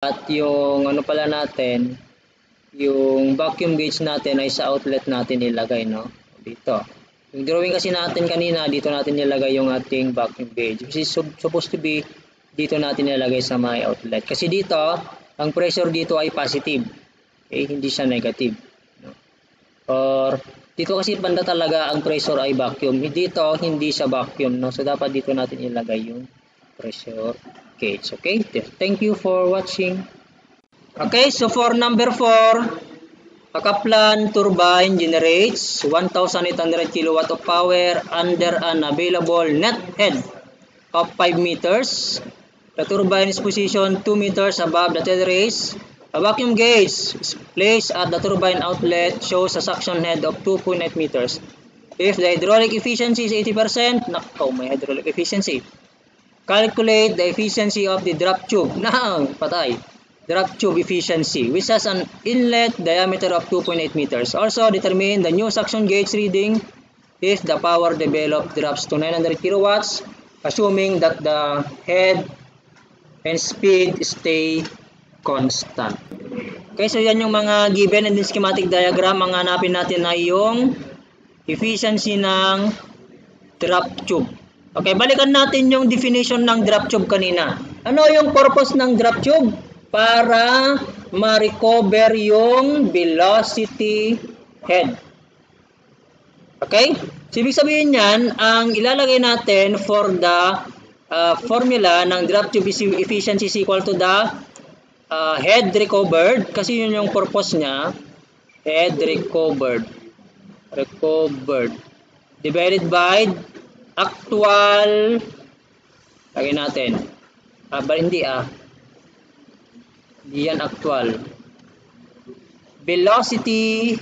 At yung ano pala natin, yung vacuum gauge natin ay sa outlet natin nilagay, no? Dito. Yung drawing kasi natin kanina, dito natin nilagay yung ating vacuum gauge. Which is supposed to be dito natin nilagay sa may outlet. Kasi dito, ang pressure dito ay positive. Okay? Hindi siya negative. No? Or dito kasi banda talaga ang pressure ay vacuum. Dito, hindi siya vacuum. No? So, dapat dito natin ilagay yung pressure gauge. Okay? Thank you for watching. Okay, so for number 4, a Kaplan turbine generates 1,800 kilowatt of power under an available net head of 5 meters. The turbine is positioned 2 meters above the terrace. A vacuum gauge is placed at the turbine outlet shows a suction head of 2.8 meters. If the hydraulic efficiency is 80%, nako, may hydraulic efficiency. Calculate the efficiency of the drop tube. Now, patay. Drop tube efficiency, which has an inlet diameter of 2.8 meters. Also, determine the new suction gauge reading if the power developed drops to 900 kilowatts, assuming that the head and speed stay constant. Okay, so yan yung mga given and schematic diagram. Ang hanapin natin ay yung efficiency ng drop tube. Okay, balikan natin yung definition ng drop tube kanina. Ano yung purpose ng drop tube? Para ma-recover yung velocity head. Okay? So, ibig sabihin yan, ang ilalagay natin for the formula ng drop tube efficiency is equal to the head recovered. Kasi yun yung purpose niya. Head recovered. Divided by actual, lagay natin. Hindi yan actual. Velocity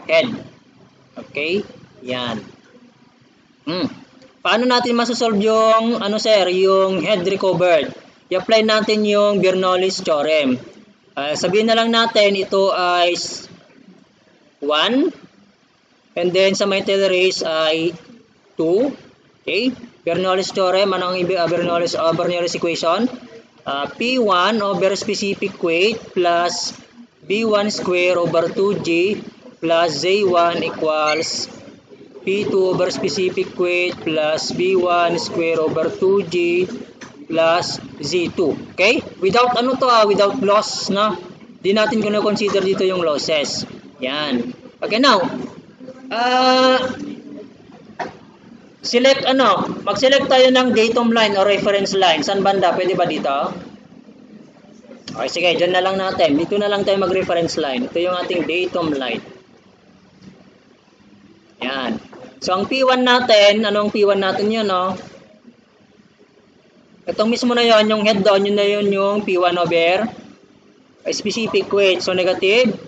head. Okay? Yan. Paano natin masosolve yung yung head recovered? I-apply natin yung Bernoulli's theorem. Sabihin na lang natin ito ay 1 and then sa may tail race ay 2. Okay? Bernoulli's theorem, anong Bernoulli's equation? P1 over specific weight plus B1 square over 2G plus Z1 equals P2 over specific weight plus B1 square over 2G plus Z2. Okay? Without without loss, no? Di natin consider dito yung losses. Yan. Okay, now, mag-select tayo ng datum line or reference line. Saan banda? Pwede ba dito? Okay, sige, dyan na lang natin. Dito na lang tayo mag-reference line. Ito yung ating datum line. Yan. So, ang P1 natin, anong P1 natin yun, no? Itong mismo na yun, yung head down, yun na yun yung P1 over specific weight. So, negative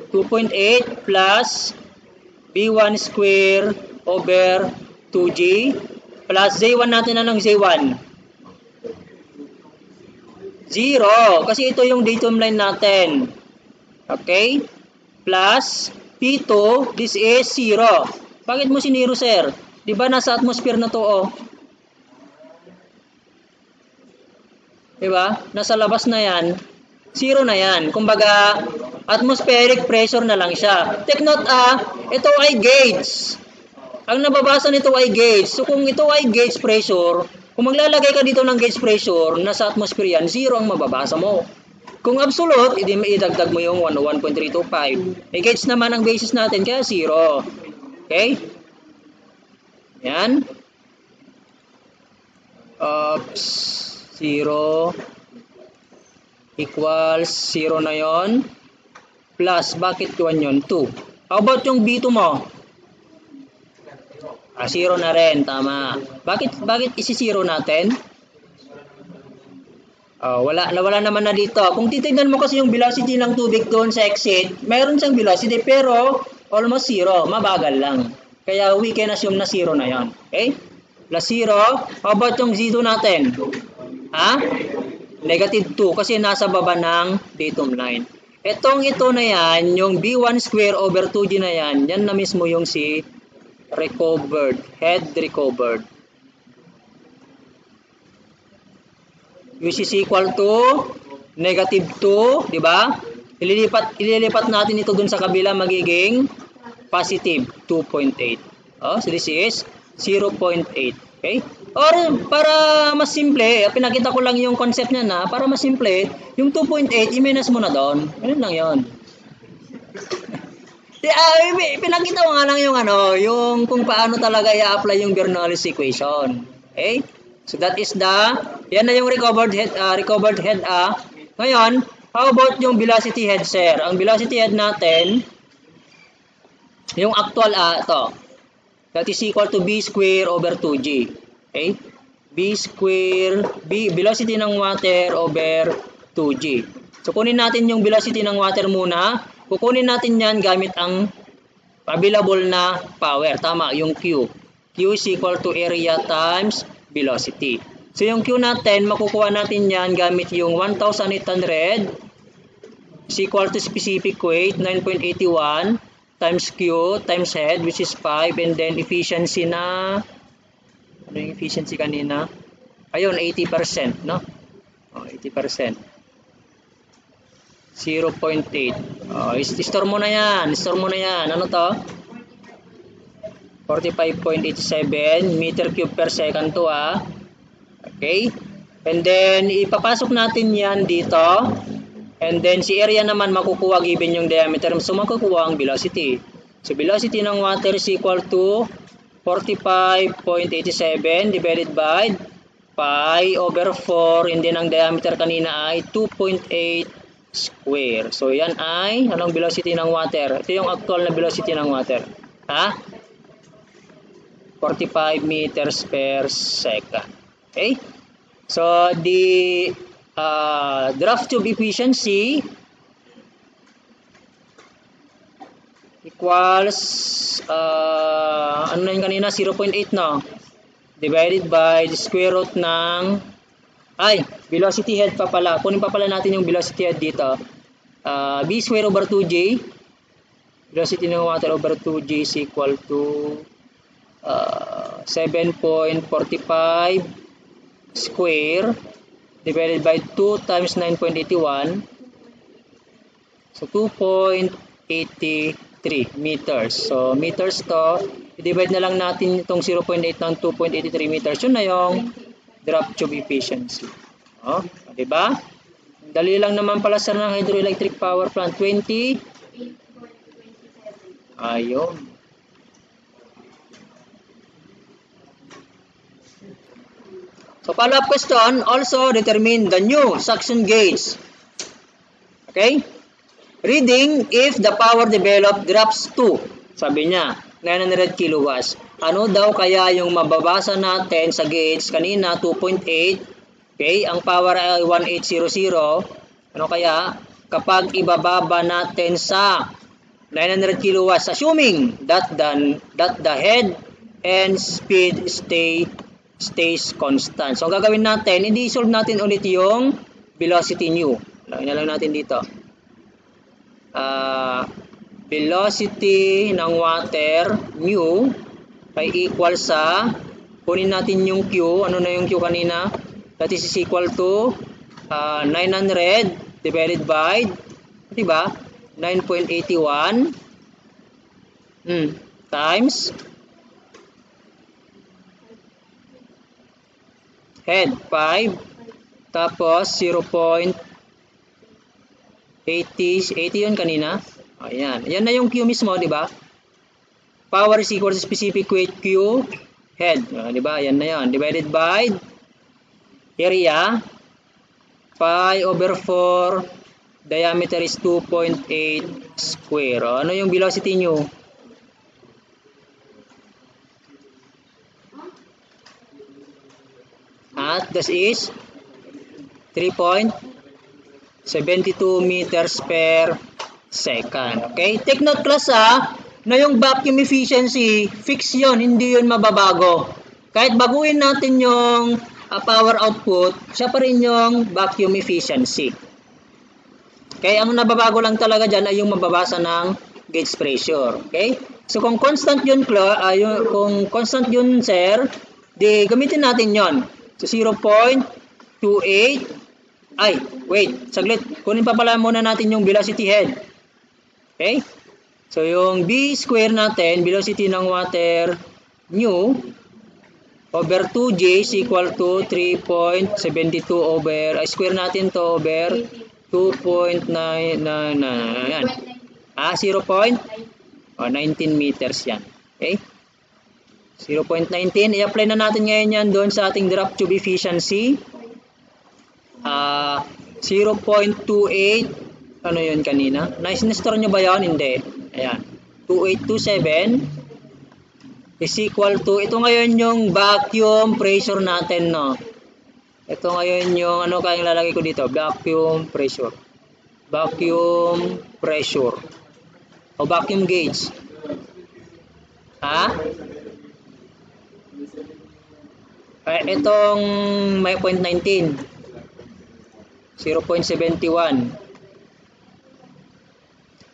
2.8 plus B1 square over 2G plus Z1 natin, anong Z1? 0. Kasi ito yung datum line natin. Okay? Plus P2, this is 0. Bakit mo siniro, sir? Diba nasa atmosphere na to, oh? Diba? Nasa labas na yan. 0 na yan. Kumbaga, atmospheric pressure na lang siya. Take note, ito ay gauge. Ang nababasa nito ay gauge. So, kung ito ay gauge pressure, kung maglalagay ka dito ng gauge pressure, nasa atmosphere yan, 0 ang mababasa mo. Kung absolute, idagdag mo yung 101.325. E gauge naman ang basis natin, kaya 0. Okay? Yan. Oops. 0 equals 0 na yon. Plus, bakit 1 yun? 2. How about yung B2 mo? 0 na rin, tama. Bakit isi-0 natin? Wala naman na dito. Kung titignan mo kasi yung velocity ng tubig doon sa exit, mayroon siyang velocity pero almost 0, mabagal lang. Kaya we can assume na 0 na yan. Okay? Plus 0. How about yung Z2 natin? Negative 2 kasi nasa baba ng datum line. Ito na yan, yung B1 square over 2G na yan, yan na mismo yung si recovered, head recovered. which is equal to negative 2, di ba? Ililipat natin ito dun sa kabila, magiging positive 2.8. Oh, so this is 0.8. Okay? Or para mas simple, pinakita ko lang yung concept niya na, para mas simple, yung 2.8, i-minus mo na doon. Ganun lang yun. Pinakita ko nga lang yung yung kung paano talaga i-apply yung Bernoulli's equation. Okay? So that is yan na yung recovered head Ngayon, how about yung velocity head, sir? Ang velocity head natin, yung actual ito. That is equal to b square over 2g. Okay? Velocity ng water over 2g. So kunin natin yung velocity ng water muna. Kukunin natin yan gamit ang available na power. Tama, yung Q. Q is equal to area times velocity. So yung Q natin, makukuha natin yan gamit yung 1,800 is equal to specific weight, 9.81 times Q times head, which is 5, and then efficiency na, ano yung efficiency kanina? Ayun, 80%, no? 80%. 0.8. Store mo na yan. Ano to? 45.87 meter cube per second to, Okay? And then, ipapasok natin yan dito. And then, si area naman makukuha given yung diameter. So, makukuha ang velocity. So, velocity ng water is equal to 45.87 divided by pi over 4. And then, ang diameter kanina ay 2.8 square. So, yan ay, anong velocity ng water? Ito yung actual na velocity ng water. 45 meters per second. Okay? So, the draft tube efficiency equals, ano na yung kanina? 0.8, no? Divided by the square root ng, velocity head pa pala. Kunin pa pala natin yung velocity head dito. B square over 2J. Velocity ng water over 2J is equal to 7.45 square divided by 2 times 9.81. So, 2.83 meters. So, meters to. I-divide na lang natin itong 0.8 ng 2.83 meters. Yun na yung draft tube efficiency. Diba? Dali lang naman pala sa ng hydroelectric power plant. 20. Ayun. So, follow-up question, also determine the new suction gauge. Okay? Reading if the power developed drops to, sabi niya, 900 kilowatts. Ano daw kaya yung mababasa natin sa gauge kanina, 2.8. Okay? Ang power ay 1800. Ano kaya? Kapag ibababa natin sa 900 kilowatts, assuming that the head and speed stays constant. So, ang gagawin natin, i-solve natin ulit yung velocity nu. Lagyan na lang natin dito. Velocity ng water, nu, ay equal sa, kunin natin yung Q. Ano na yung Q kanina? That is equal to 900 divided by, diba? 9.81 times head 5 tapos 0.80 yun kanina. Ayan. Yan na yung Q mismo, di ba? Power is equal to specific weight Q head. Di ba? Yan na yan. Divided by area pi over 4 diameter is 2.8 square. Ano yung velocity nyo? At this is 3.72 meters per second. Okay? Take note class na yung vacuum efficiency, fix yun, hindi yun mababago. Kahit baguhin natin yung power output, siya pa rin yung vacuum efficiency. Okay? Ang nababago lang talaga dyan ay yung mababasa ng gauge pressure. Okay? So kung constant yun, sir, di gamitin natin yon. So 0.25 Ay, wait, saglit. Kunin pa pala muna natin yung velocity head. Okay? So, yung B square natin, velocity ng water, nu, over 2J is equal to 3.72 over, square natin to over 2.9, yan. 0.19 meters yan. Okay? 0.19. I-apply na natin ngayon yan doon sa ating drop tube efficiency. 0.28. Ano yun kanina? Nice-store nyo ba yun? Hindi. Ayan. 2827 is equal to, ito ngayon yung vacuum pressure natin, no? Ito ngayon yung, ano kayang lalagay ko dito? Vacuum pressure. Vacuum pressure. O vacuum gauge. Ha? Itong may 0.19. 0.71.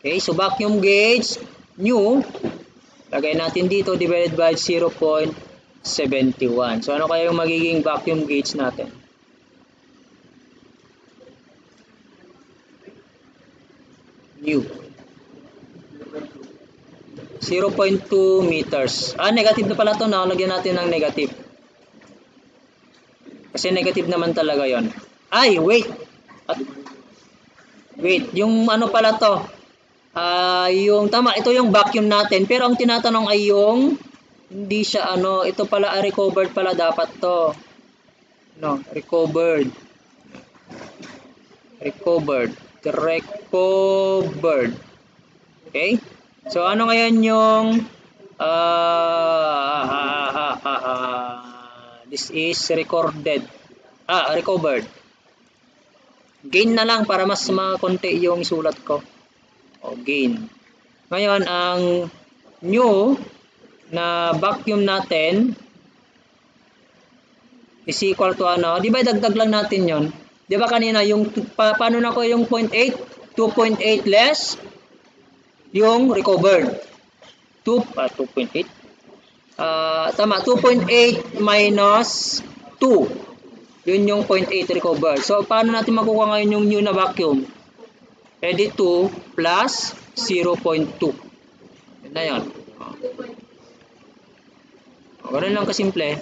Okay, so vacuum gauge, nu, lagay natin dito, divided by 0.71. So, ano kaya yung magiging vacuum gauge natin? Nu. 0.2 meters. Negative na pala ito. Lagyan natin ng negative. Kasi negative naman talaga yon. Ay, wait. Wait, yung ano pala to? Yung tama, ito yung vacuum natin. Pero ang tinatanong ay yung hindi siya ano, ito pala recovered pala dapat to. No, recovered. Recovered. Okay? So ano ngayon yung this is recorded. Recovered. Gain na lang para mas makonti yung sulat ko. Gain. Ngayon, ang new na vacuum natin is equal to ano? Di ba dagdag lang natin yon? Di ba kanina, yung paano na ko yung 0.8? 2.8 less yung recovered. 2.8. Tama, 2.8 minus 2. Yun yung 0.8 recover. So, paano natin makukuha ngayon yung new na vacuum? Pwede 2 plus 0.2. Yan na yan. Ganun lang kasimple.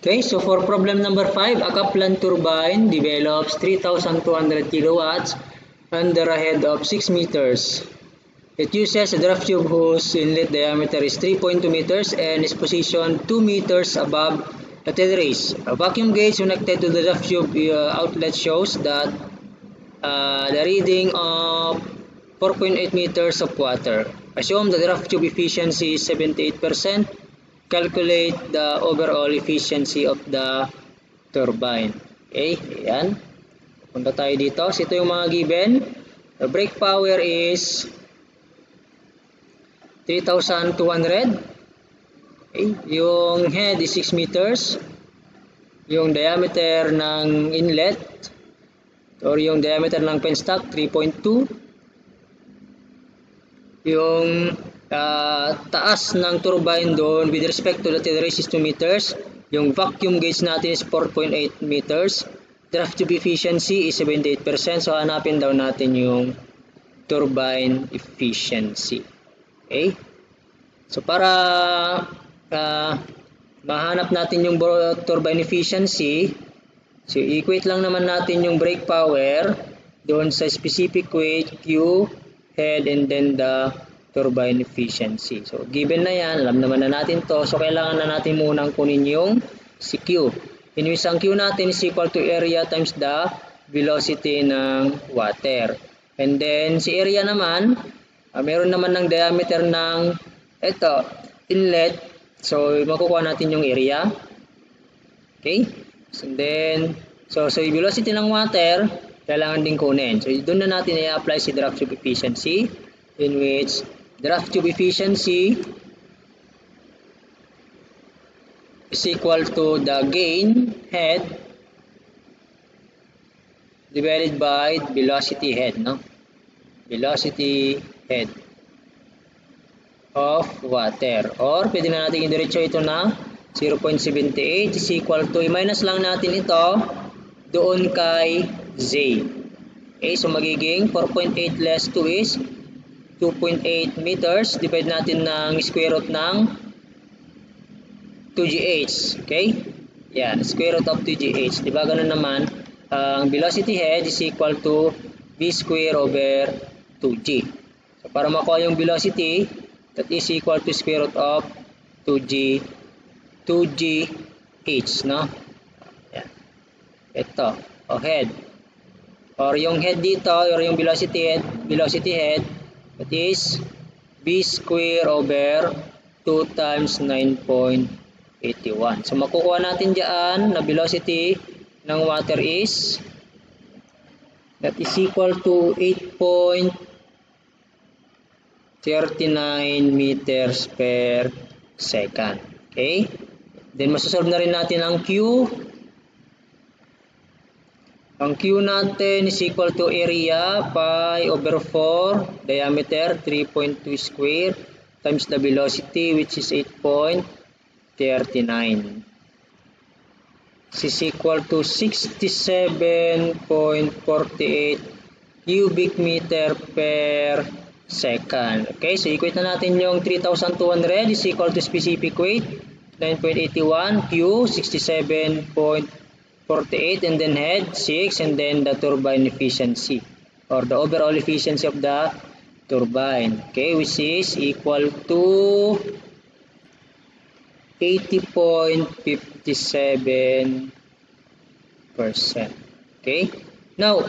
Okay, so for problem number 5, a Kaplan turbine develops 3,200 kilowatts under a head of 6 meters. It uses a draft tube whose inlet diameter is 3.2 meters and is positioned 2 meters above the tail race. A vacuum gauge connected to the draft tube outlet shows that the reading of 4.8 meters of water. Assume the draft tube efficiency is 78%. Calculate the overall efficiency of the turbine. Okay, ayan. Punta tayo dito. So, ito yung mga given. The brake power is 3,200. Okay. Yung head is 6 meters. Yung diameter ng inlet or yung diameter ng penstock 3.2. Yung taas ng turbine doon with respect to the tail race is 2 meters. Yung vacuum gauge natin is 4.8 meters. Draft tube efficiency is 78%. So hanapin daw natin yung turbine efficiency. Okay? So para mahanap natin yung turbine efficiency, so equate lang naman natin yung brake power doon sa specific weight, Q, head, and then the turbine efficiency. So given na yan, alam naman na natin to. So kailangan na natin munang kunin yung si Q. In which ang Q natin is equal to area times the velocity ng water. And then si area naman, meron naman ng diameter ng inlet. So, makukuha natin yung area. Okay? So, then, so yung velocity ng water, kailangan din kunin. So, doon na natin i-apply si draft tube efficiency, in which draft tube efficiency is equal to the gain head divided by velocity head, no? Velocity head. of water. Or pwede na natin i-diretso ito na 0.78 is equal to, i-minus lang natin ito doon kay Z. Okay, so magiging 4.8 less 2 is 2.8 meters. Divide natin ng square root ng 2gh. Okay? Yan, square root of 2gh. Diba ganun naman, ang velocity head is equal to v square over 2g. So para makuha yung velocity, that is equal to square root of 2gh, no? Yan. Ito, o head. Or yung head dito, or yung velocity head, that is v square over 2 times 9.81. So makukuha natin dyan na velocity ng water is that is equal to 8.39 meters per second. Okay? Then masasolve na rin natin ang Q. Ang Q natin is equal to area pi over 4, diameter 3.2 square times the velocity which is 8.39. This is equal to 67.48 cubic meter per second. Okay, so equate na natin yung 3,200 is equal to specific weight 9.81, Q 67.48, and then head 6, and then the turbine efficiency or the overall efficiency of the turbine, okay, which is equal to 80.57%. Okay, now